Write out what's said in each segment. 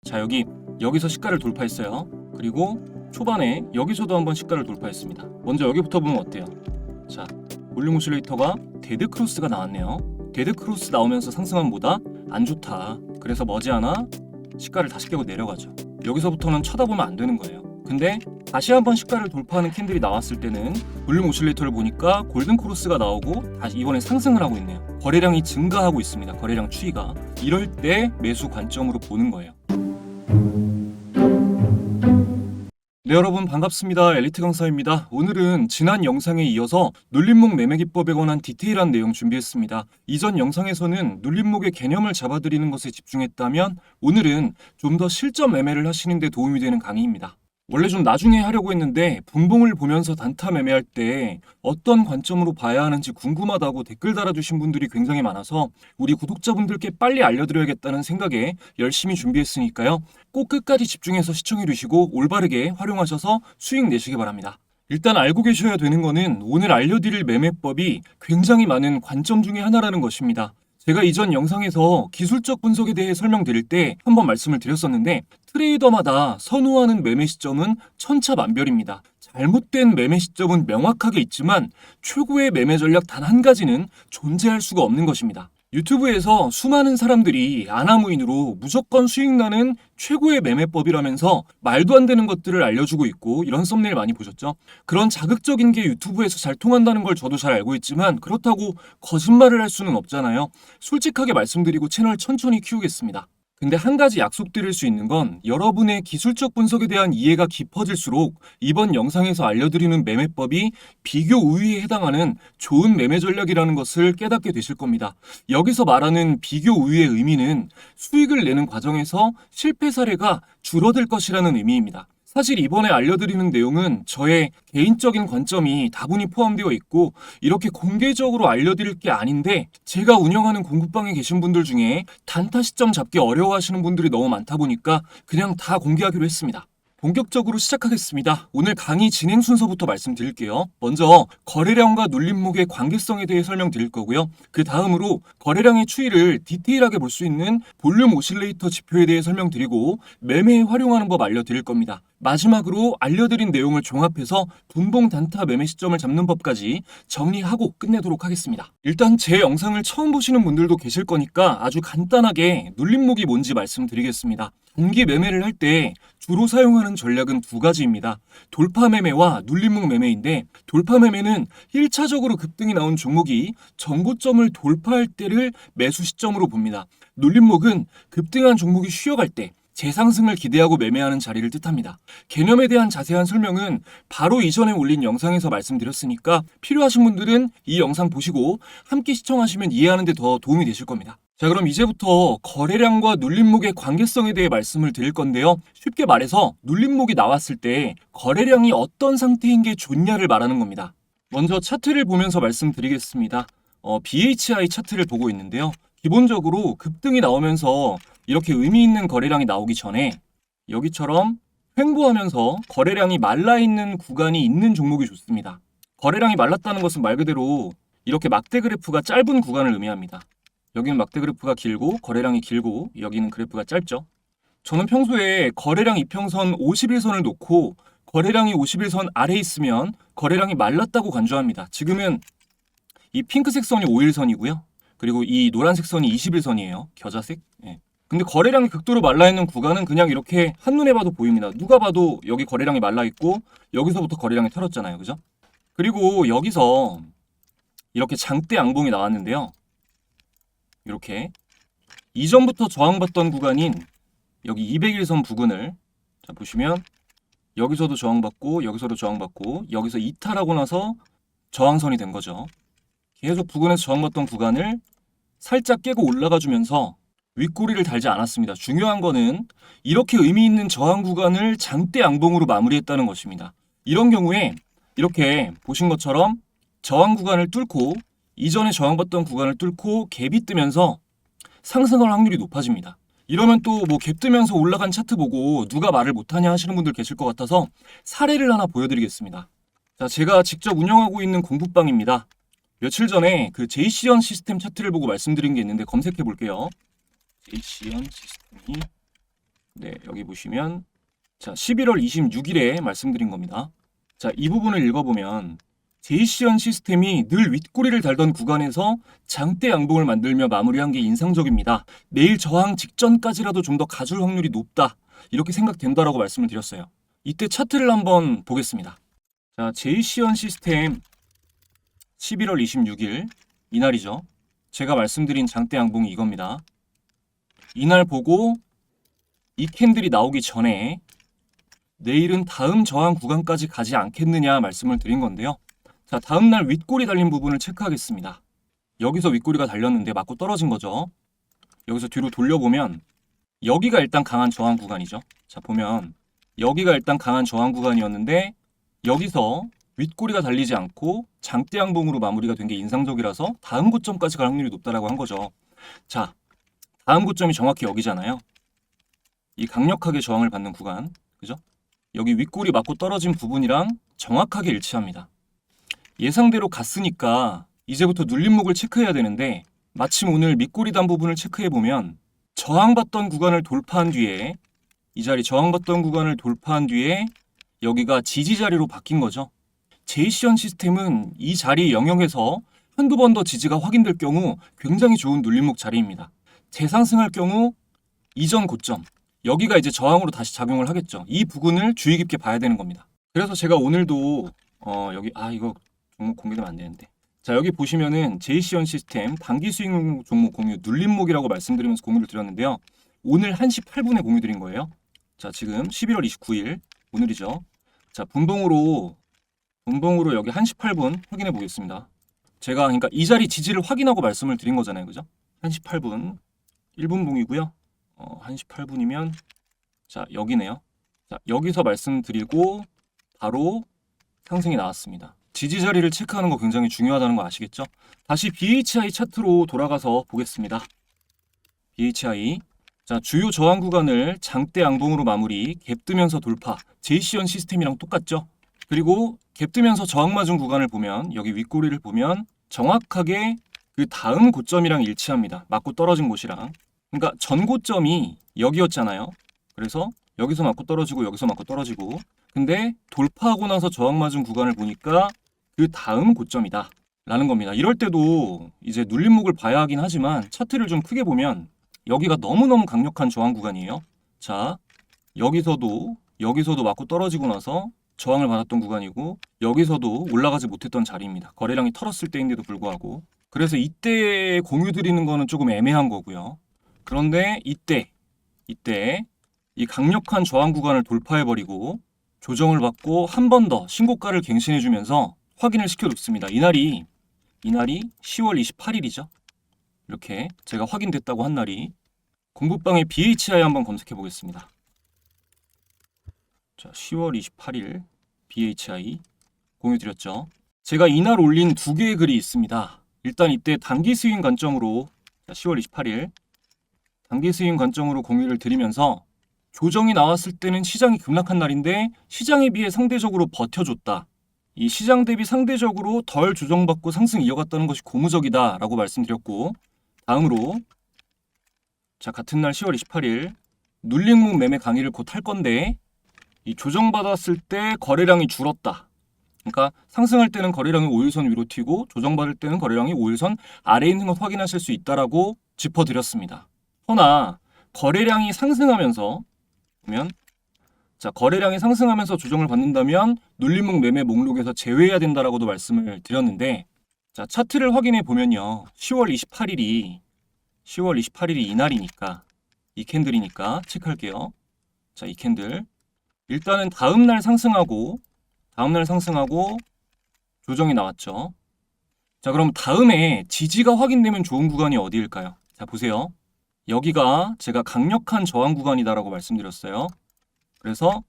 자, 여기서 시가를 돌파했어요. 그리고 초반에 여기서도 한번 시가를 돌파했습니다. 먼저 여기부터 보면 어때요? 자, 볼륨 오실레이터가 데드 크로스가 나왔네요. 데드 크로스 나오면서 상승한 보다 안 좋다. 그래서 머지않아 시가를 다시 깨고 내려가죠. 여기서부터는 쳐다보면 안 되는 거예요. 근데 다시 한번 시가를 돌파하는 캔들이 나왔을 때는 볼륨 오실레이터를 보니까 골든 크로스가 나오고 다시 이번에 상승을 하고 있네요. 거래량이 증가하고 있습니다. 거래량 추이가. 이럴 때 매수 관점으로 보는 거예요. 네, 여러분 반갑습니다. 엘리트 강사입니다. 오늘은 지난 영상에 이어서 눌림목 매매 기법에 관한 디테일한 내용 준비했습니다. 이전 영상에서는 눌림목의 개념을 잡아드리는 것에 집중했다면 오늘은 좀 더 실전 매매를 하시는 데 도움이 되는 강의입니다. 원래 좀 나중에 하려고 했는데 분봉을 보면서 단타 매매할 때 어떤 관점으로 봐야 하는지 궁금하다고 댓글 달아주신 분들이 굉장히 많아서 우리 구독자분들께 빨리 알려드려야겠다는 생각에 열심히 준비했으니까요. 꼭 끝까지 집중해서 시청해주시고 올바르게 활용하셔서 수익 내시기 바랍니다. 일단 알고 계셔야 되는 거는 오늘 알려드릴 매매법이 굉장히 많은 관점 중에 하나라는 것입니다. 제가 이전 영상에서 기술적 분석에 대해 설명드릴 때 한번 말씀을 드렸었는데 트레이더마다 선호하는 매매 시점은 천차만별입니다. 잘못된 매매 시점은 명확하게 있지만 최고의 매매 전략 단 한 가지는 존재할 수가 없는 것입니다. 유튜브에서 수많은 사람들이 아나무인으로 무조건 수익 나는 최고의 매매법이라면서 말도 안 되는 것들을 알려주고 있고 이런 썸네일 많이 보셨죠? 그런 자극적인 게 유튜브에서 잘 통한다는 걸 저도 잘 알고 있지만 그렇다고 거짓말을 할 수는 없잖아요. 솔직하게 말씀드리고 채널 천천히 키우겠습니다. 근데 한 가지 약속드릴 수 있는 건 여러분의 기술적 분석에 대한 이해가 깊어질수록 이번 영상에서 알려드리는 매매법이 비교 우위에 해당하는 좋은 매매 전략이라는 것을 깨닫게 되실 겁니다. 여기서 말하는 비교 우위의 의미는 수익을 내는 과정에서 실패 사례가 줄어들 것이라는 의미입니다. 사실 이번에 알려드리는 내용은 저의 개인적인 관점이 다분히 포함되어 있고 이렇게 공개적으로 알려드릴 게 아닌데 제가 운영하는 공부방에 계신 분들 중에 단타 시점 잡기 어려워하시는 분들이 너무 많다 보니까 그냥 다 공개하기로 했습니다. 본격적으로 시작하겠습니다. 오늘 강의 진행 순서부터 말씀드릴게요. 먼저 거래량과 눌림목의 관계성에 대해 설명드릴 거고요. 그 다음으로 거래량의 추이를 디테일하게 볼 수 있는 볼륨 오실레이터 지표에 대해 설명드리고 매매에 활용하는 법 알려드릴 겁니다. 마지막으로 알려드린 내용을 종합해서 분봉 단타 매매 시점을 잡는 법까지 정리하고 끝내도록 하겠습니다. 일단 제 영상을 처음 보시는 분들도 계실 거니까 아주 간단하게 눌림목이 뭔지 말씀드리겠습니다. 단기 매매를 할 때 주로 사용하는 전략은 두 가지입니다. 돌파 매매와 눌림목 매매인데 돌파 매매는 1차적으로 급등이 나온 종목이 전고점을 돌파할 때를 매수 시점으로 봅니다. 눌림목은 급등한 종목이 쉬어갈 때 재상승을 기대하고 매매하는 자리를 뜻합니다. 개념에 대한 자세한 설명은 바로 이전에 올린 영상에서 말씀드렸으니까 필요하신 분들은 이 영상 보시고 함께 시청하시면 이해하는 데 더 도움이 되실 겁니다. 자, 그럼 이제부터 거래량과 눌림목의 관계성에 대해 말씀을 드릴 건데요. 쉽게 말해서 눌림목이 나왔을 때 거래량이 어떤 상태인 게 좋냐를 말하는 겁니다. 먼저 차트를 보면서 말씀드리겠습니다. BHI 차트를 보고 있는데요. 기본적으로 급등이 나오면서 이렇게 의미 있는 거래량이 나오기 전에 여기처럼 횡보하면서 거래량이 말라있는 구간이 있는 종목이 좋습니다. 거래량이 말랐다는 것은 말 그대로 이렇게 막대 그래프가 짧은 구간을 의미합니다. 여기는 막대 그래프가 길고 거래량이 길고 여기는 그래프가 짧죠. 저는 평소에 거래량 이평선 51선을 놓고 거래량이 51선 아래에 있으면 거래량이 말랐다고 간주합니다. 지금은 이 핑크색 선이 5일선이고요. 그리고 이 노란색 선이 21선이에요. 겨자색. 예. 근데 거래량이 극도로 말라있는 구간은 그냥 이렇게 한눈에 봐도 보입니다. 누가 봐도 여기 거래량이 말라있고 여기서부터 거래량이 털었잖아요. 그죠? 그리고 여기서 이렇게 장대 양봉이 나왔는데요. 이렇게 이전부터 저항받던 구간인 여기 201선 부근을 자 보시면 여기서도 저항받고 여기서도 저항받고 여기서 이탈하고 나서 저항선이 된 거죠. 계속 부근에서 저항받던 구간을 살짝 깨고 올라가 주면서 윗꼬리를 달지 않았습니다. 중요한 거는 이렇게 의미 있는 저항 구간을 장대 양봉으로 마무리했다는 것입니다. 이런 경우에 이렇게 보신 것처럼 저항 구간을 뚫고 이전에 저항받던 구간을 뚫고 갭이 뜨면서 상승할 확률이 높아집니다. 이러면 또 뭐 갭 뜨면서 올라간 차트 보고 누가 말을 못하냐 하시는 분들 계실 것 같아서 사례를 하나 보여드리겠습니다. 자, 제가 직접 운영하고 있는 공부방입니다. 며칠 전에 그 제이시언 시스템 차트를 보고 말씀드린 게 있는데 검색해 볼게요. 제이시언 시스템이 네, 여기 보시면 자, 11월 26일에 말씀드린 겁니다. 자, 이 부분을 읽어보면 제이시언 시스템이 늘 윗꼬리를 달던 구간에서 장대 양봉을 만들며 마무리한 게 인상적입니다. 내일 저항 직전까지라도 좀 더 가줄 확률이 높다. 이렇게 생각된다라고 말씀을 드렸어요. 이때 차트를 한번 보겠습니다. 자, 제이시언 시스템 11월 26일 이날이죠. 제가 말씀드린 장대 양봉이 이겁니다. 이날 보고 이 캔들이 나오기 전에 내일은 다음 저항 구간까지 가지 않겠느냐 말씀을 드린 건데요. 자, 다음날 윗꼬리 달린 부분을 체크하겠습니다. 여기서 윗꼬리가 달렸는데 맞고 떨어진 거죠. 여기서 뒤로 돌려보면 여기가 일단 강한 저항 구간이죠. 자, 보면 여기가 일단 강한 저항 구간이었는데 여기서 윗꼬리가 달리지 않고 장대 양봉으로 마무리가 된 게 인상적이라서 다음 고점까지 갈 확률이 높다라고 한 거죠. 자, 다음 고점이 정확히 여기잖아요. 이 강력하게 저항을 받는 구간, 그죠? 여기 윗꼬리 맞고 떨어진 부분이랑 정확하게 일치합니다. 예상대로 갔으니까 이제부터 눌림목을 체크해야 되는데 마침 오늘 밑꼬리 단 부분을 체크해보면 저항받던 구간을 돌파한 뒤에 이 자리 저항받던 구간을 돌파한 뒤에 여기가 지지 자리로 바뀐 거죠. 제이시언 시스템은 이 자리 영역에서 한두 번 더 지지가 확인될 경우 굉장히 좋은 눌림목 자리입니다. 재상승할 경우 이전 고점 여기가 이제 저항으로 다시 작용을 하겠죠. 이 부분을 주의 깊게 봐야 되는 겁니다. 그래서 제가 오늘도 여기 이거 종목 공개되면 안 되는데 자, 여기 보시면은 제이시언 시스템 단기 수익 종목 공유 눌림목이라고 말씀드리면서 공유를 드렸는데요. 오늘 1시 8분에 공유 드린 거예요. 자, 지금 11월 29일 오늘이죠. 자, 분봉으로 여기 1시 8분 확인해 보겠습니다. 제가 그러니까 이 자리 지지를 확인하고 말씀을 드린 거잖아요. 그죠? 1시 8분 1분 봉이고요. 1시 8분이면 자, 여기네요. 자, 여기서 말씀드리고 바로 상승이 나왔습니다. 지지 자리를 체크하는 거 굉장히 중요하다는 거 아시겠죠? 다시 BHI 차트로 돌아가서 보겠습니다. BHI 자, 주요 저항 구간을 장대 양봉으로 마무리, 갭 뜨면서 돌파, 제이시언 시스템이랑 똑같죠? 그리고 갭 뜨면서 저항 맞은 구간을 보면 여기 윗꼬리를 보면 정확하게 그 다음 고점이랑 일치합니다. 맞고 떨어진 곳이랑. 그러니까 전 고점이 여기였잖아요. 그래서 여기서 맞고 떨어지고 여기서 맞고 떨어지고 근데 돌파하고 나서 저항 맞은 구간을 보니까 그 다음 고점이다 라는 겁니다. 이럴 때도 이제 눌림목을 봐야 하긴 하지만 차트를 좀 크게 보면 여기가 너무너무 강력한 저항 구간이에요. 자, 여기서도 맞고 떨어지고 나서 저항을 받았던 구간이고 여기서도 올라가지 못했던 자리입니다. 거래량이 털었을 때인데도 불구하고 그래서 이때 공유 드리는 거는 조금 애매한 거고요. 그런데 이때 이 강력한 저항 구간을 돌파해버리고 조정을 받고 한 번 더 신고가를 갱신해주면서 확인을 시켜줬습니다. 이날이 10월 28일이죠. 이렇게 제가 확인됐다고 한 날이 공부방의 BHI 한번 검색해 보겠습니다. 자, 10월 28일 BHI 공유드렸죠. 제가 이날 올린 두 개의 글이 있습니다. 일단 이때 단기 스윙 관점으로 10월 28일 단기 스윙 관점으로 공유를 드리면서 조정이 나왔을 때는 시장이 급락한 날인데 시장에 비해 상대적으로 버텨줬다. 이 시장 대비 상대적으로 덜 조정받고 상승 이어갔다는 것이 고무적이다 라고 말씀드렸고 다음으로 자, 같은 날 10월 28일 눌림목 매매 강의를 곧 할 건데 이 조정받았을 때 거래량이 줄었다. 그러니까 상승할 때는 거래량이 5일선 위로 튀고 조정받을 때는 거래량이 5일선 아래에 있는 것 확인하실 수 있다라고 짚어드렸습니다. 허나 거래량이 상승하면서 보면 자, 거래량이 상승하면서 조정을 받는다면 눌림목 매매 목록에서 제외해야 된다라고도 말씀을 드렸는데 자, 차트를 확인해 보면요. 10월 28일이 이날이니까 이 캔들이니까 체크할게요. 자, 이 캔들 일단은 다음날 상승하고 조정이 나왔죠. 자, 그럼 다음에 지지가 확인되면 좋은 구간이 어디일까요? 자, 보세요. 여기가 제가 강력한 저항 구간이다라고 말씀드렸어요. 그래서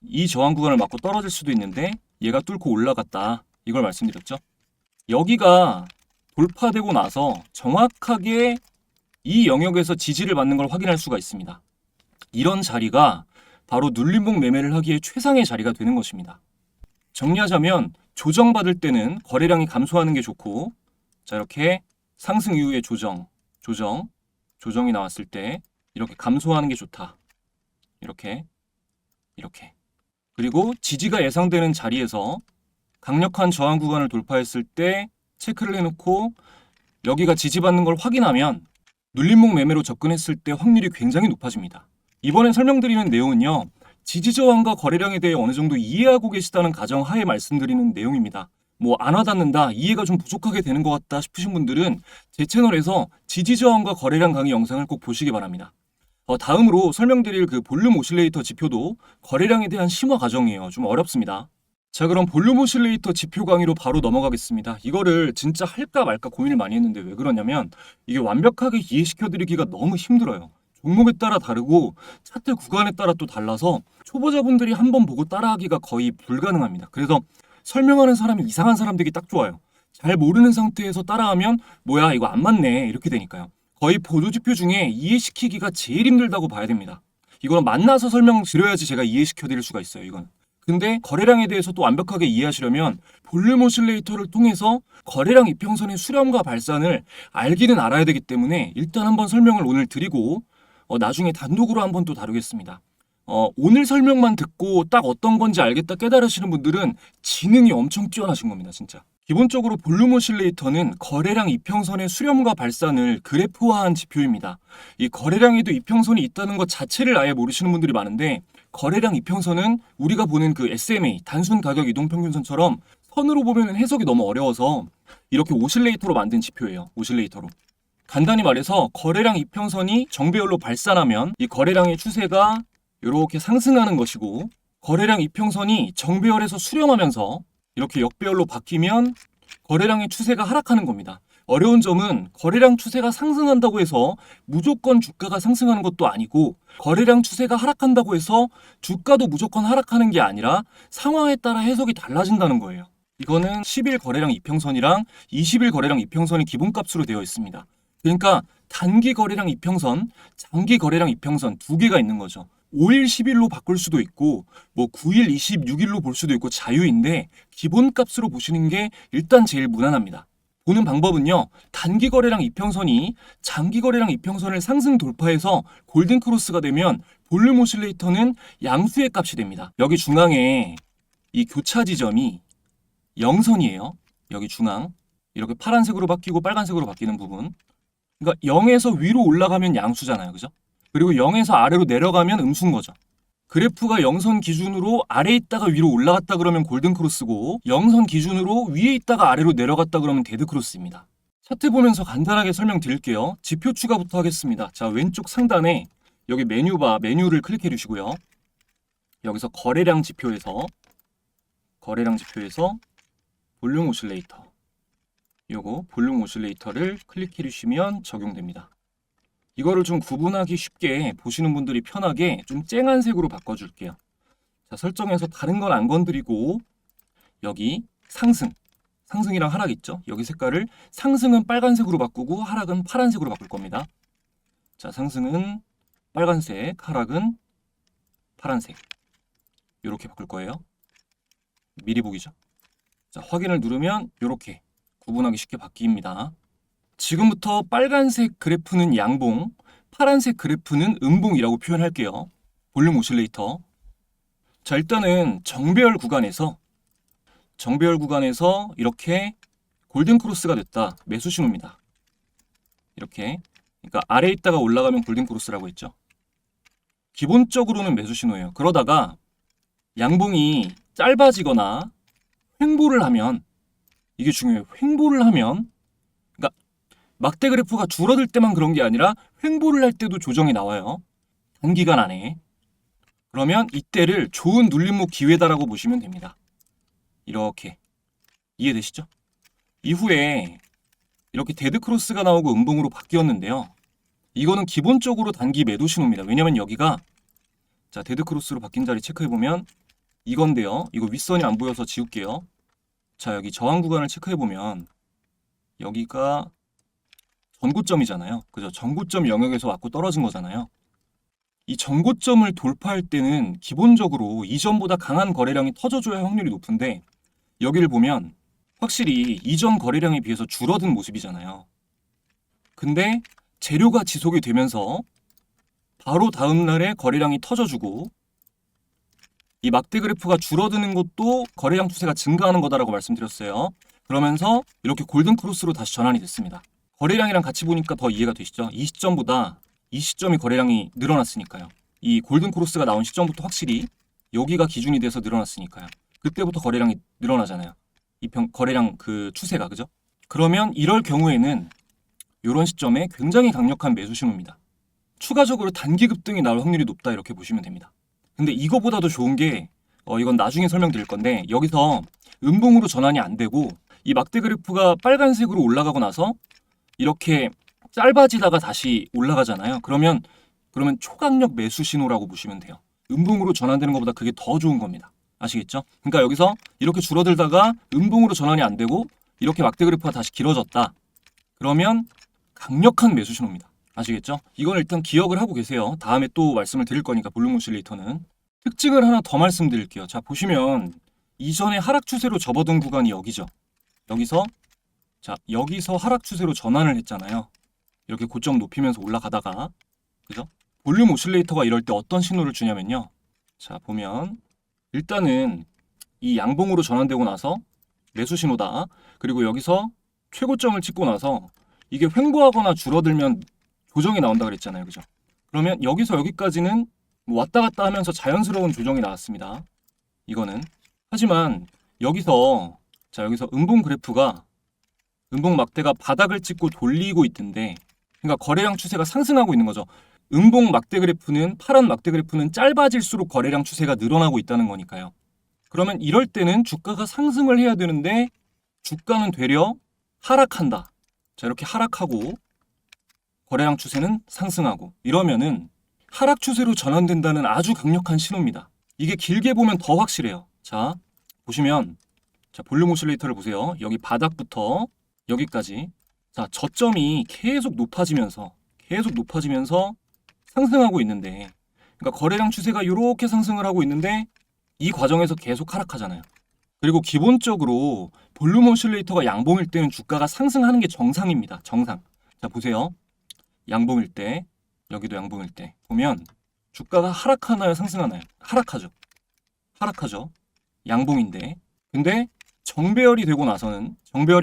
이 저항 구간을 맞고 떨어질 수도 있는데 얘가 뚫고 올라갔다. 이걸 말씀드렸죠. 여기가 돌파되고 나서 정확하게 이 영역에서 지지를 받는 걸 확인할 수가 있습니다. 이런 자리가 바로 눌림목 매매를 하기에 최상의 자리가 되는 것입니다. 정리하자면 조정받을 때는 거래량이 감소하는 게 좋고, 자, 이렇게 상승 이후에 조정이 나왔을 때 이렇게 감소하는 게 좋다. 이렇게. 그리고 지지가 예상되는 자리에서 강력한 저항 구간을 돌파했을 때 체크를 해놓고 여기가 지지받는 걸 확인하면 눌림목 매매로 접근했을 때 확률이 굉장히 높아집니다. 이번에 설명드리는 내용은요, 지지 저항과 거래량에 대해 어느 정도 이해하고 계시다는 가정하에 말씀드리는 내용입니다. 뭐 안 와닿는다, 이해가 좀 부족하게 되는 것 같다 싶으신 분들은 제 채널에서 지지 저항과 거래량 강의 영상을 꼭 보시기 바랍니다. 다음으로 설명드릴 그 볼륨 오실레이터 지표도 거래량에 대한 심화 과정이에요. 좀 어렵습니다. 자, 그럼 볼륨 오실레이터 지표 강의로 바로 넘어가겠습니다. 이거를 진짜 할까 말까 고민을 많이 했는데 왜 그러냐면 이게 완벽하게 이해시켜드리기가 너무 힘들어요. 종목에 따라 다르고 차트 구간에 따라 또 달라서 초보자분들이 한번 보고 따라하기가 거의 불가능합니다. 그래서 설명하는 사람이 이상한 사람 되기 딱 좋아요. 잘 모르는 상태에서 따라하면 뭐야 이거 안 맞네 이렇게 되니까요. 거의 보조지표 중에 이해시키기가 제일 힘들다고 봐야 됩니다. 이거는 만나서 설명드려야지 제가 이해시켜드릴 수가 있어요. 이건. 근데 거래량에 대해서 또 완벽하게 이해하시려면 볼륨 오실레이터를 통해서 거래량 이평선의 수렴과 발산을 알기는 알아야 되기 때문에 일단 한번 설명을 오늘 드리고 나중에 단독으로 한번 또 다루겠습니다. 오늘 설명만 듣고 딱 어떤 건지 알겠다 깨달으시는 분들은 지능이 엄청 뛰어나신 겁니다, 진짜. 기본적으로 볼륨 오실레이터는 거래량 이평선의 수렴과 발산을 그래프화한 지표입니다. 이 거래량에도 이평선이 있다는 것 자체를 아예 모르시는 분들이 많은데 거래량 이평선은 우리가 보는 그 SMA, 단순 가격 이동평균선처럼 선으로 보면 해석이 너무 어려워서 이렇게 오실레이터로 만든 지표예요. 오실레이터로. 간단히 말해서 거래량 이평선이 정배열로 발산하면 이 거래량의 추세가 이렇게 상승하는 것이고 거래량 이평선이 정배열에서 수렴하면서 이렇게 역배열로 바뀌면 거래량의 추세가 하락하는 겁니다. 어려운 점은 거래량 추세가 상승한다고 해서 무조건 주가가 상승하는 것도 아니고 거래량 추세가 하락한다고 해서 주가도 무조건 하락하는 게 아니라 상황에 따라 해석이 달라진다는 거예요. 이거는 10일 거래량 이평선이랑 20일 거래량 이평선이 기본값으로 되어 있습니다. 그러니까 단기 거래량 이평선, 장기 거래량 이평선 두 개가 있는 거죠. 5일, 10일로 바꿀 수도 있고 뭐 9일, 26일로 볼 수도 있고 자유인데 기본값으로 보시는 게 일단 제일 무난합니다. 보는 방법은요. 단기 거래량 이평선이 장기 거래량 이평선을 상승 돌파해서 골든 크로스가 되면 볼륨 오실레이터는 양수의 값이 됩니다. 여기 중앙에 이 교차 지점이 0선이에요. 여기 중앙. 이렇게 파란색으로 바뀌고 빨간색으로 바뀌는 부분. 그러니까 0에서 위로 올라가면 양수잖아요. 그죠? 그리고 0에서 아래로 내려가면 음수인 거죠. 그래프가 0선 기준으로 아래에 있다가 위로 올라갔다 그러면 골든크로스고 0선 기준으로 위에 있다가 아래로 내려갔다 그러면 데드크로스입니다. 차트 보면서 간단하게 설명드릴게요. 지표 추가부터 하겠습니다. 자, 왼쪽 상단에 여기 메뉴를 클릭해 주시고요. 여기서 거래량 지표에서 볼륨 오실레이터 요거 볼륨 오실레이터를 클릭해 주시면 적용됩니다. 이거를 좀 구분하기 쉽게 보시는 분들이 편하게 좀 쨍한 색으로 바꿔줄게요. 자, 설정에서 다른 건 안 건드리고 여기 상승이랑 하락 있죠? 여기 색깔을 상승은 빨간색으로 바꾸고 하락은 파란색으로 바꿀 겁니다. 자, 상승은 빨간색, 하락은 파란색. 이렇게 바꿀 거예요. 미리 보기죠. 자, 확인을 누르면 이렇게 구분하기 쉽게 바뀝니다. 지금부터 빨간색 그래프는 양봉, 파란색 그래프는 음봉이라고 표현할게요. 볼륨 오실레이터. 자, 일단은 정배열 구간에서 이렇게 골든 크로스가 됐다. 매수 신호입니다. 이렇게. 그러니까 아래에 있다가 올라가면 골든 크로스라고 했죠. 기본적으로는 매수 신호예요. 그러다가 양봉이 짧아지거나 횡보를 하면 이게 중요해요. 횡보를 하면 그러니까 막대 그래프가 줄어들 때만 그런 게 아니라 횡보를 할 때도 조정이 나와요. 단기간 안에. 그러면 이때를 좋은 눌림목 기회다라고 보시면 됩니다. 이렇게. 이해되시죠? 이후에 이렇게 데드크로스가 나오고 음봉으로 바뀌었는데요. 이거는 기본적으로 단기 매도 신호입니다. 왜냐면 여기가 자, 데드크로스로 바뀐 자리 체크해보면 이건데요. 이거 윗선이 안 보여서 지울게요. 자, 여기 저항 구간을 체크해보면 여기가 전고점이잖아요. 그죠? 전고점 영역에서 왔고 떨어진 거잖아요. 이 전고점을 돌파할 때는 기본적으로 이전보다 강한 거래량이 터져줘야 확률이 높은데 여기를 보면 확실히 이전 거래량에 비해서 줄어든 모습이잖아요. 근데 재료가 지속이 되면서 바로 다음 날에 거래량이 터져주고 이 막대 그래프가 줄어드는 것도 거래량 추세가 증가하는 거다라고 말씀드렸어요. 그러면서 이렇게 골든 크로스로 다시 전환이 됐습니다. 거래량이랑 같이 보니까 더 이해가 되시죠? 이 시점보다 이 시점이 거래량이 늘어났으니까요. 이 골든 크로스가 나온 시점부터 확실히 여기가 기준이 돼서 늘어났으니까요. 그때부터 거래량이 늘어나잖아요. 이 거래량 그 추세가, 그죠? 그러면 이럴 경우에는 이런 시점에 굉장히 강력한 매수 신호입니다. 추가적으로 단기 급등이 나올 확률이 높다 이렇게 보시면 됩니다. 근데 이거보다도 좋은 게 이건 나중에 설명드릴 건데 여기서 음봉으로 전환이 안 되고 이 막대 그래프가 빨간색으로 올라가고 나서 이렇게 짧아지다가 다시 올라가잖아요. 그러면 초강력 매수 신호라고 보시면 돼요. 음봉으로 전환되는 것보다 그게 더 좋은 겁니다. 아시겠죠? 그러니까 여기서 이렇게 줄어들다가 음봉으로 전환이 안 되고 이렇게 막대 그래프가 다시 길어졌다. 그러면 강력한 매수 신호입니다. 아시겠죠? 이건 일단 기억을 하고 계세요. 다음에 또 말씀을 드릴 거니까 볼륨 오실레이터는. 특징을 하나 더 말씀드릴게요. 자, 보시면 이전에 하락 추세로 접어든 구간이 여기죠. 여기서 하락 추세로 전환을 했잖아요. 이렇게 고점 높이면서 올라가다가, 그죠? 볼륨 오실레이터가 이럴 때 어떤 신호를 주냐면요. 자, 보면 일단은 이 양봉으로 전환되고 나서 매수 신호다. 그리고 여기서 최고점을 찍고 나서 이게 횡보하거나 줄어들면 조정이 나온다 그랬잖아요. 그죠? 그러면 여기서 여기까지는 뭐 왔다 갔다 하면서 자연스러운 조정이 나왔습니다. 이거는. 하지만 여기서 음봉 그래프가 음봉 막대가 바닥을 찍고 돌리고 있던데, 그러니까 거래량 추세가 상승하고 있는 거죠. 음봉 막대 그래프는, 파란 막대 그래프는 짧아질수록 거래량 추세가 늘어나고 있다는 거니까요. 그러면 이럴 때는 주가가 상승을 해야 되는데 주가는 되려 하락한다. 자, 이렇게 하락하고 거래량 추세는 상승하고 이러면은 하락 추세로 전환된다는 아주 강력한 신호입니다. 이게 길게 보면 더 확실해요. 자, 보시면 볼륨 오실레이터를 보세요. 여기 바닥부터 여기까지. 자, 저점이 계속 높아지면서 상승하고 있는데, 그러니까 거래량 추세가 이렇게 상승을 하고 있는데 이 과정에서 계속 하락하잖아요. 그리고 기본적으로 볼륨 오실레이터가 양봉일 때는 주가가 상승하는 게 정상입니다. 정상. 자, 보세요. 양봉일 때, 여기도 양봉일 때 보면 주가가 하락하나요, 상승하나요? 하락하죠. 양봉인데. 근데 정배열이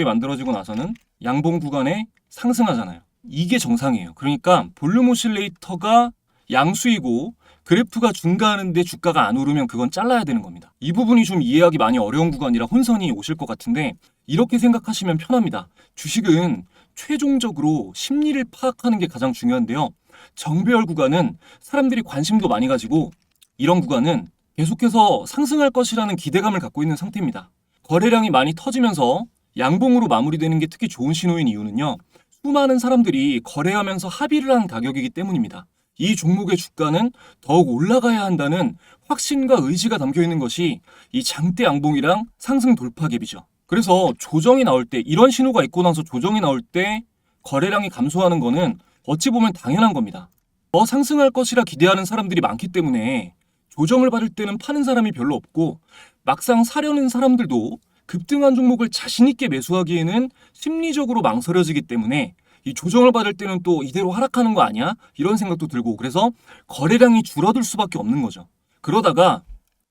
만들어지고 나서는 양봉 구간에 상승하잖아요. 이게 정상이에요. 그러니까 볼륨 오실레이터가 양수이고 그래프가 중가하는데 주가가 안 오르면 그건 잘라야 되는 겁니다. 이 부분이 좀 이해하기 많이 어려운 구간이라 혼선이 오실 것 같은데 이렇게 생각하시면 편합니다. 주식은 최종적으로 심리를 파악하는 게 가장 중요한데요. 정배열 구간은 사람들이 관심도 많이 가지고 이런 구간은 계속해서 상승할 것이라는 기대감을 갖고 있는 상태입니다. 거래량이 많이 터지면서 양봉으로 마무리되는 게 특히 좋은 신호인 이유는요. 수많은 사람들이 거래하면서 합의를 한 가격이기 때문입니다. 이 종목의 주가는 더욱 올라가야 한다는 확신과 의지가 담겨 있는 것이 이 장대 양봉이랑 상승 돌파 갭이죠. 그래서 조정이 나올 때, 이런 신호가 있고 나서 조정이 나올 때 거래량이 감소하는 거는 어찌 보면 당연한 겁니다. 더 상승할 것이라 기대하는 사람들이 많기 때문에 조정을 받을 때는 파는 사람이 별로 없고 막상 사려는 사람들도 급등한 종목을 자신 있게 매수하기에는 심리적으로 망설여지기 때문에 이 조정을 받을 때는 또 이대로 하락하는 거 아니야? 이런 생각도 들고, 그래서 거래량이 줄어들 수밖에 없는 거죠. 그러다가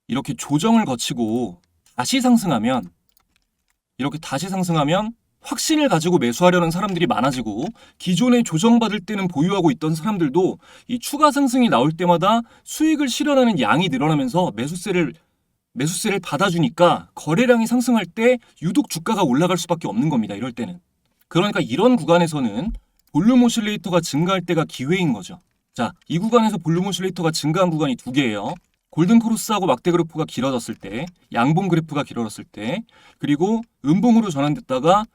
이렇게 조정을 거치고 다시 상승하면 확신을 가지고 매수하려는 사람들이 많아지고 기존에 조정받을 때는 보유하고 있던 사람들도 이 추가 상승이 나올 때마다 수익을 실현하는 양이 늘어나면서 매수세를 받아주니까 거래량이 상승할 때 유독 주가가 올라갈 수밖에 없는 겁니다. 이럴 때는. 그러니까 이런 구간에서는 볼륨 오실레이터가 증가할 때가 기회인 거죠. 자, 이 구간에서 볼륨 오실레이터가 증가한 구간이 두 개예요. 골든 크로스하고 막대 그래프가 길어졌을 때, 양봉 그래프가 길어졌을 때, 그리고 음봉으로 전환됐다가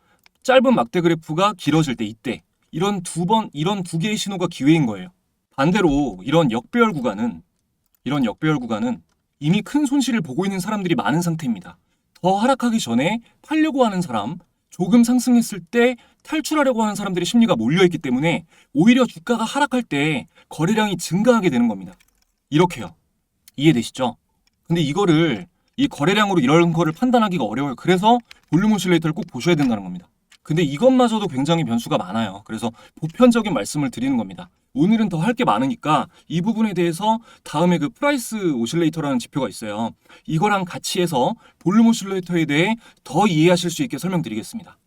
짧은 막대 그래프가 길어질 때, 이때 이런 두 개의 신호가 기회인 거예요. 반대로 이런 역배열 구간은 이미 큰 손실을 보고 있는 사람들이 많은 상태입니다. 더 하락하기 전에 팔려고 하는 사람, 조금 상승했을 때 탈출하려고 하는 사람들의 심리가 몰려있기 때문에 오히려 주가가 하락할 때 거래량이 증가하게 되는 겁니다. 이렇게요. 이해되시죠? 근데 이거를 이 거래량으로 이런 거를 판단하기가 어려워요. 그래서 볼륨 오실레이터를 꼭 보셔야 된다는 겁니다. 근데 이것마저도 굉장히 변수가 많아요. 그래서 보편적인 말씀을 드리는 겁니다. 오늘은 더 할 게 많으니까 이 부분에 대해서 다음에 그 프라이스 오실레이터라는 지표가 있어요. 이거랑 같이 해서 볼륨 오실레이터에 대해 더 이해하실 수 있게 설명드리겠습니다.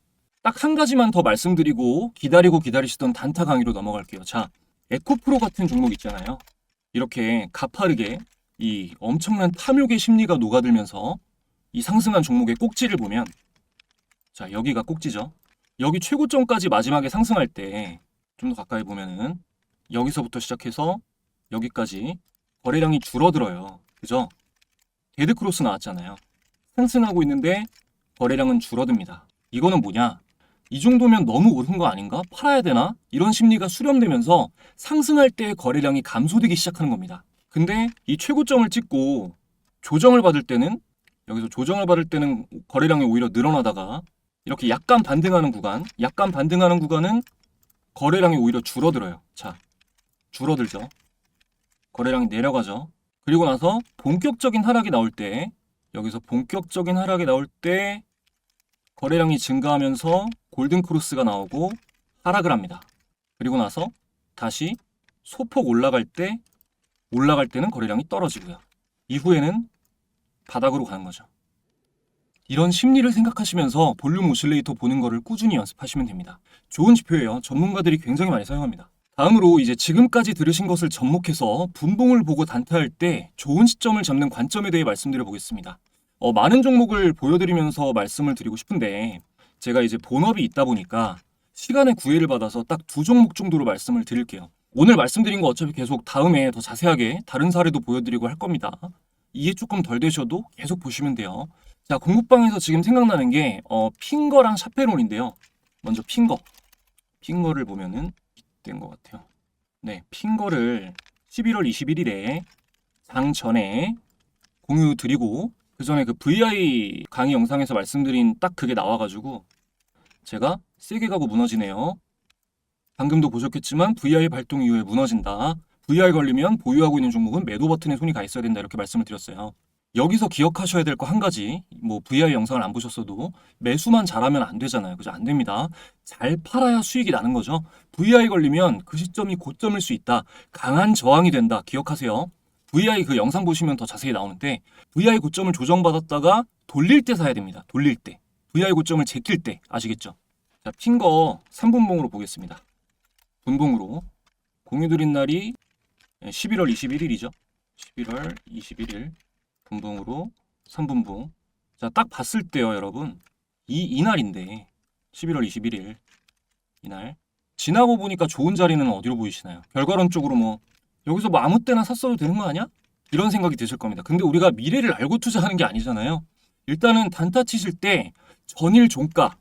딱 한 가지만 더 말씀드리고 기다리시던 단타 강의로 넘어갈게요. 자, 에코프로 같은 종목 있잖아요. 이렇게 가파르게 이 엄청난 탐욕의 심리가 녹아들면서 이 상승한 종목의 꼭지를 보면, 자, 여기가 꼭지죠. 여기 최고점까지 마지막에 상승할 때 좀 더 가까이 보면은 여기서부터 시작해서 여기까지 거래량이 줄어들어요. 그죠? 데드크로스 나왔잖아요. 상승하고 있는데 거래량은 줄어듭니다. 이거는 뭐냐? 이 정도면 너무 오른 거 아닌가? 팔아야 되나? 이런 심리가 수렴되면서 상승할 때 거래량이 감소되기 시작하는 겁니다. 근데 이 최고점을 찍고 조정을 받을 때는, 여기서 조정을 받을 때는 거래량이 오히려 늘어나다가 이렇게 약간 반등하는 구간은 거래량이 오히려 줄어들어요. 자, 줄어들죠. 거래량이 내려가죠. 그리고 나서 본격적인 하락이 나올 때, 여기서 본격적인 하락이 나올 때 거래량이 증가하면서 골든크로스가 나오고 하락을 합니다. 그리고 나서 다시 소폭 올라갈 때는 거래량이 떨어지고요. 이후에는 바닥으로 가는 거죠. 이런 심리를 생각하시면서 볼륨 오실레이터 보는 거를 꾸준히 연습하시면 됩니다. 좋은 지표예요. 전문가들이 굉장히 많이 사용합니다. 다음으로 이제 지금까지 들으신 것을 접목해서 분봉을 보고 단타할 때 좋은 시점을 잡는 관점에 대해 말씀드려 보겠습니다. 많은 종목을 보여드리면서 말씀을 드리고 싶은데 제가 이제 본업이 있다 보니까 시간의 구애를 받아서 딱 2종목 정도로 말씀을 드릴게요. 오늘 말씀드린 거 어차피 계속 다음에 더 자세하게 다른 사례도 보여드리고 할 겁니다. 이해 조금 덜 되셔도 계속 보시면 돼요. 자, 공부방에서 지금 생각나는 게 핑거랑 샤페론인데요. 먼저 핑거를 보면은 된 것 같아요. 네, 핑거를 11월 21일에 장 전에 공유 드리고 그 전에 그 VI 강의 영상에서 말씀드린 딱 그게 나와가지고 제가 세게 가고 무너지네요. 방금도 보셨겠지만 VI 발동 이후에 무너진다. VI 걸리면 보유하고 있는 종목은 매도 버튼에 손이 가 있어야 된다. 이렇게 말씀을 드렸어요. 여기서 기억하셔야 될 거 한 가지, 뭐 VI 영상을 안 보셨어도 매수만 잘하면 안 되잖아요. 그죠? 안 됩니다. 잘 팔아야 수익이 나는 거죠. VI 걸리면 그 시점이 고점일 수 있다. 강한 저항이 된다. 기억하세요. VI 그 영상 보시면 더 자세히 나오는데 VI 고점을 조정받았다가 돌릴 때 사야 됩니다. 돌릴 때. VI 고점을 제낄 때. 아시겠죠? 자, 핑거 3분봉으로 보겠습니다. 분봉으로 공유 드린 날이 11월 21일이죠. 11월 21일 분봉으로 3분봉. 자, 딱 봤을 때요, 여러분. 이날인데 11월 21일 이날 지나고 보니까 좋은 자리는 어디로 보이시나요? 결과론적으로 뭐 여기서 뭐 아무 때나 샀어도 되는 거 아니야? 이런 생각이 드실 겁니다. 근데 우리가 미래를 알고 투자하는 게 아니잖아요. 일단은 단타 치실 때 전일 종가,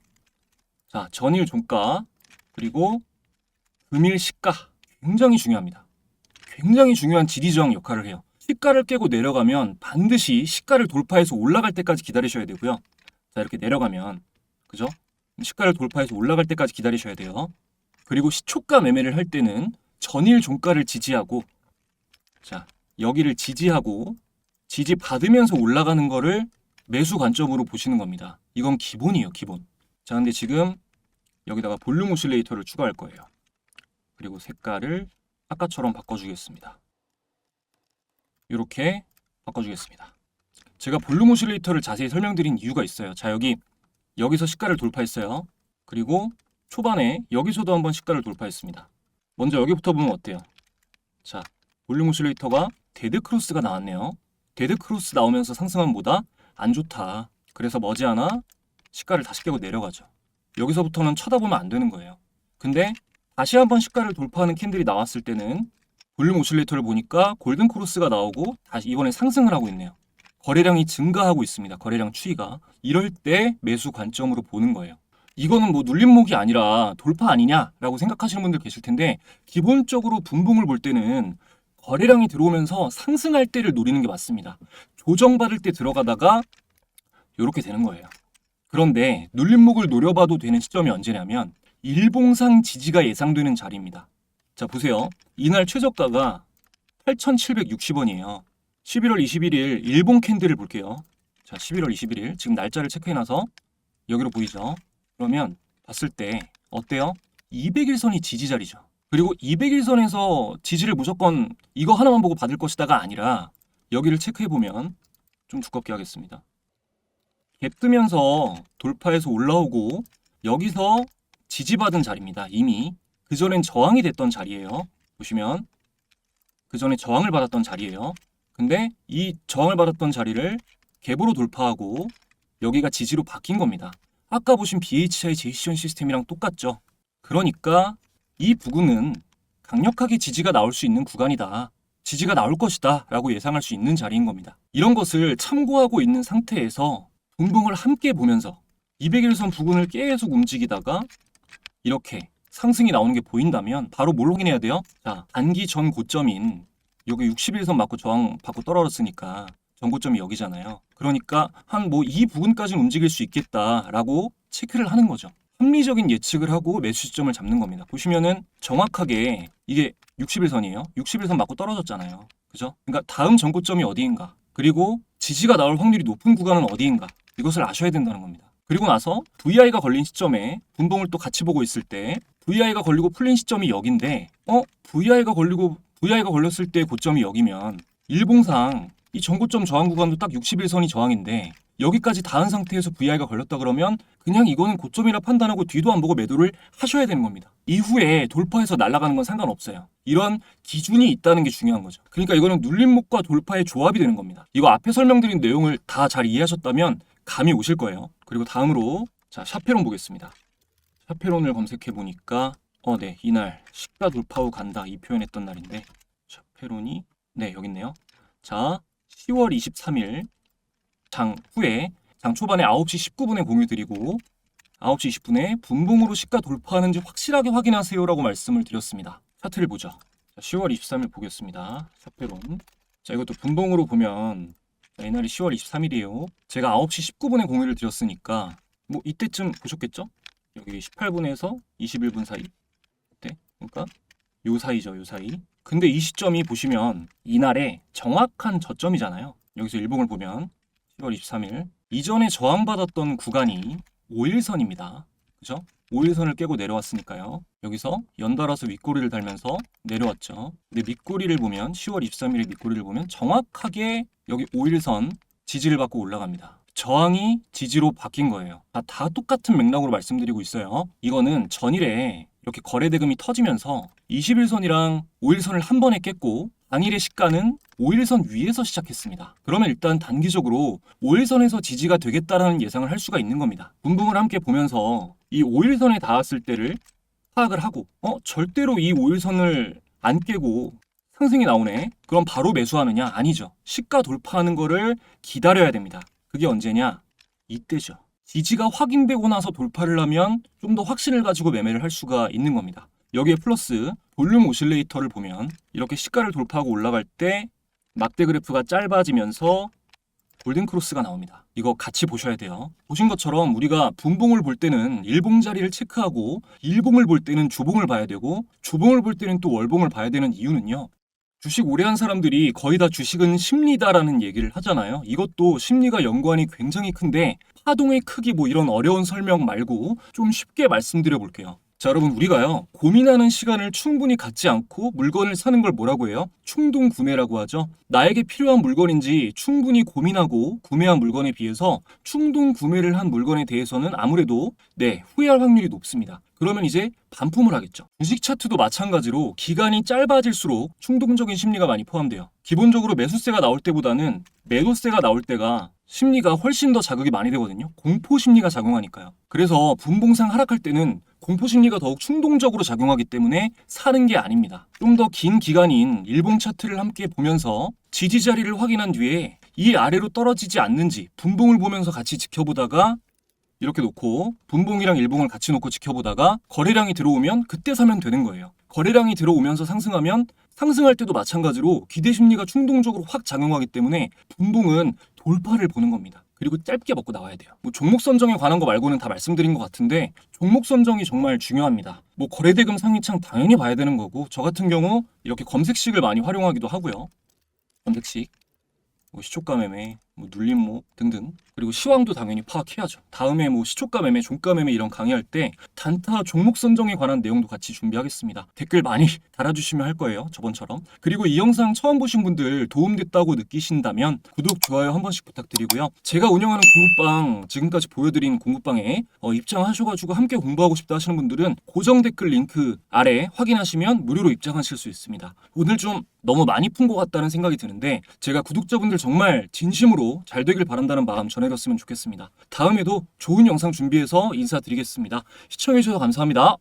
자, 전일 종가 그리고 금일 시가 굉장히 중요합니다. 굉장히 중요한 지리저항 역할을 해요. 시가를 깨고 내려가면 반드시 시가를 돌파해서 올라갈 때까지 기다리셔야 되고요. 자, 이렇게 내려가면, 그죠? 시가를 돌파해서 올라갈 때까지 기다리셔야 돼요. 그리고 시초가 매매를 할 때는 전일 종가를 지지하고, 자, 여기를 지지하고 지지 받으면서 올라가는 거를 매수 관점으로 보시는 겁니다. 이건 기본이에요, 기본. 자, 근데 지금 여기다가 볼륨 오실레이터를 추가할 거예요. 그리고 색깔을 아까처럼 바꿔주겠습니다. 이렇게 바꿔주겠습니다. 제가 볼륨 오실레이터를 자세히 설명드린 이유가 있어요. 자, 여기서 시가를 돌파했어요. 그리고 초반에 여기서도 한번 시가를 돌파했습니다. 먼저 여기부터 보면 어때요? 자, 볼륨 오실레이터가 데드크로스가 나왔네요. 데드크로스 나오면서 상승하면 뭐다? 안 좋다. 그래서 머지않아 시가를 다시 깨고 내려가죠. 여기서부터는 쳐다보면 안 되는 거예요. 근데 다시 한번 시가를 돌파하는 캔들이 나왔을 때는 볼륨 오실레이터를 보니까 골든 크로스가 나오고 다시 이번에 상승을 하고 있네요. 거래량이 증가하고 있습니다. 거래량 추이가. 이럴 때 매수 관점으로 보는 거예요. 이거는 뭐 눌림목이 아니라 돌파 아니냐라고 생각하시는 분들 계실 텐데 기본적으로 분봉을 볼 때는 거래량이 들어오면서 상승할 때를 노리는 게 맞습니다. 조정받을 때 들어가다가 이렇게 되는 거예요. 그런데 눌림목을 노려봐도 되는 시점이 언제냐면 일봉상 지지가 예상되는 자리입니다. 자, 보세요. 이날 최저가가 8,760원이에요. 11월 21일 일본 캔들을 볼게요. 자, 11월 21일 지금 날짜를 체크해놔서 여기로 보이죠? 그러면 봤을 때 어때요? 200일선이 지지 자리죠. 그리고 200일선에서 지지를 무조건 이거 하나만 보고 받을 것이다가 아니라 여기를 체크해보면 좀 두껍게 하겠습니다. 갭 뜨면서 돌파해서 올라오고 여기서 지지받은 자리입니다. 이미 그전엔 저항이 됐던 자리예요. 보시면 그전에 저항을 받았던 자리예요. 근데 이 저항을 받았던 자리를 갭으로 돌파하고 여기가 지지로 바뀐 겁니다. 아까 보신 BHI 제이션 시스템이랑 똑같죠. 그러니까 이 부근은 강력하게 지지가 나올 수 있는 구간이다. 지지가 나올 것이다 라고 예상할 수 있는 자리인 겁니다. 이런 것을 참고하고 있는 상태에서 분봉을 함께 보면서 200일선 부근을 계속 움직이다가 이렇게 상승이 나오는 게 보인다면 바로 뭘 확인해야 돼요? 자, 단기 전 고점인 여기 60일선 맞고 저항 받고 떨어졌으니까 전 고점이 여기잖아요. 그러니까 한 이 부근까지는 움직일 수 있겠다라고 체크를 하는 거죠. 합리적인 예측을 하고 매수 시점을 잡는 겁니다. 보시면은 정확하게 이게 60일선이에요. 60일선 맞고 떨어졌잖아요. 그죠? 그러니까 다음 전 고점이 어디인가? 그리고 지지가 나올 확률이 높은 구간은 어디인가? 이것을 아셔야 된다는 겁니다. 그리고 나서 VI가 걸린 시점에 분봉을 또 같이 보고 있을 때 VI가 걸리고 풀린 시점이 여긴데 VI가 걸렸을 때 고점이 여기면 일봉상 이 전고점 저항 구간도 딱 60일선이 저항인데 여기까지 닿은 상태에서 VI가 걸렸다 그러면 그냥 이거는 고점이라 판단하고 뒤도 안 보고 매도를 하셔야 되는 겁니다. 이후에 돌파해서 날아가는 건 상관없어요. 이런 기준이 있다는 게 중요한 거죠. 그러니까 이거는 눌림목과 돌파의 조합이 되는 겁니다. 이거 앞에 설명드린 내용을 다 잘 이해하셨다면 감이 오실 거예요. 그리고 다음으로 자, 샤페론 보겠습니다. 샤페론을 검색해 보니까 네, 이날 시가 돌파 후 간다 이 표현했던 날인데 샤페론이 네, 여기 있네요. 자, 10월 23일 장 후에 장 초반에 9시 19분에 공유 드리고 9시 20분에 분봉으로 시가 돌파하는지 확실하게 확인하세요라고 말씀을 드렸습니다. 차트를 보죠. 자, 10월 23일 보겠습니다. 샤페론. 자, 이것도 분봉으로 보면 자, 이날이 10월 23일이에요. 제가 9시 19분에 공유를 드렸으니까 이때쯤 보셨겠죠? 여기 18분에서 21분 사이. 이때. 그러니까 요 사이죠, 요 사이. 근데 이 시점이 보시면 이날의 정확한 저점이잖아요. 여기서 일봉을 보면 10월 23일 이전에 저항받았던 구간이 5일선입니다. 그죠? 5일선을 깨고 내려왔으니까요. 여기서 연달아서 윗꼬리를 달면서 내려왔죠. 근데 밑꼬리를 보면 10월 23일의 밑꼬리를 보면 정확하게 여기 5일선 지지를 받고 올라갑니다. 저항이 지지로 바뀐 거예요. 다 똑같은 맥락으로 말씀드리고 있어요. 이거는 전일에 이렇게 거래대금이 터지면서 21선이랑 5일선을 한 번에 깼고 당일의 시가는 5일선 위에서 시작했습니다. 그러면 일단 단기적으로 5일선에서 지지가 되겠다라는 예상을 할 수가 있는 겁니다. 분봉을 함께 보면서 이 5일선에 닿았을 때를 파악을 하고 절대로 이 5일선을 안 깨고 상승이 나오네. 그럼 바로 매수하느냐? 아니죠. 시가 돌파하는 거를 기다려야 됩니다. 그게 언제냐? 이때죠. 지지가 확인되고 나서 돌파를 하면 좀 더 확신을 가지고 매매를 할 수가 있는 겁니다. 여기에 플러스 볼륨 오실레이터를 보면 이렇게 시가를 돌파하고 올라갈 때 막대 그래프가 짧아지면서 골든 크로스가 나옵니다. 이거 같이 보셔야 돼요. 보신 것처럼 우리가 분봉을 볼 때는 일봉 자리를 체크하고 일봉을 볼 때는 주봉을 봐야 되고 주봉을 볼 때는 또 월봉을 봐야 되는 이유는요. 주식 오래 한 사람들이 거의 다 주식은 심리다라는 얘기를 하잖아요. 이것도 심리가 연관이 굉장히 큰데 파동의 크기 이런 어려운 설명 말고 좀 쉽게 말씀드려 볼게요. 자, 여러분 우리가요 고민하는 시간을 충분히 갖지 않고 물건을 사는 걸 뭐라고 해요? 충동 구매라고 하죠. 나에게 필요한 물건인지 충분히 고민하고 구매한 물건에 비해서 충동 구매를 한 물건에 대해서는 아무래도 후회할 확률이 높습니다. 그러면 이제 반품을 하겠죠. 주식 차트도 마찬가지로 기간이 짧아질수록 충동적인 심리가 많이 포함돼요. 기본적으로 매수세가 나올 때보다는 매도세가 나올 때가 심리가 훨씬 더 자극이 많이 되거든요. 공포 심리가 작용하니까요. 그래서 분봉상 하락할 때는 공포 심리가 더욱 충동적으로 작용하기 때문에 사는 게 아닙니다. 좀 더 긴 기간인 일봉 차트를 함께 보면서 지지 자리를 확인한 뒤에 이 아래로 떨어지지 않는지 분봉을 보면서 같이 지켜보다가 이렇게 놓고 분봉이랑 일봉을 같이 놓고 지켜보다가 거래량이 들어오면 그때 사면 되는 거예요. 거래량이 들어오면서 상승하면 상승할 때도 마찬가지로 기대 심리가 충동적으로 확 작용하기 때문에 분봉은 돌파를 보는 겁니다. 그리고 짧게 먹고 나와야 돼요. 뭐 종목 선정에 관한 거 말고는 다 말씀드린 것 같은데 종목 선정이 정말 중요합니다. 뭐 거래대금 상위창 당연히 봐야 되는 거고 저 같은 경우 이렇게 검색식을 많이 활용하기도 하고요. 검색식, 뭐 시초가 매매, 뭐 눌림목 등등, 그리고 시황도 당연히 파악해야죠. 다음에 뭐 시초가 매매, 종가 매매 이런 강의할 때 단타 종목 선정에 관한 내용도 같이 준비하겠습니다. 댓글 많이 달아주시면 할 거예요. 저번처럼. 그리고 이 영상 처음 보신 분들 도움됐다고 느끼신다면 구독, 좋아요 한 번씩 부탁드리고요. 제가 운영하는 공부방, 지금까지 보여드린 공부방에 입장하셔가지고 함께 공부하고 싶다 하시는 분들은 고정 댓글 링크 아래 확인하시면 무료로 입장하실 수 있습니다. 오늘 좀 너무 많이 푼 것 같다는 생각이 드는데 제가 구독자분들 정말 진심으로 잘 되길 바란다는 마음 전해드렸으면 좋겠습니다. 다음에도 좋은 영상 준비해서 인사드리겠습니다. 시청해주셔서 감사합니다.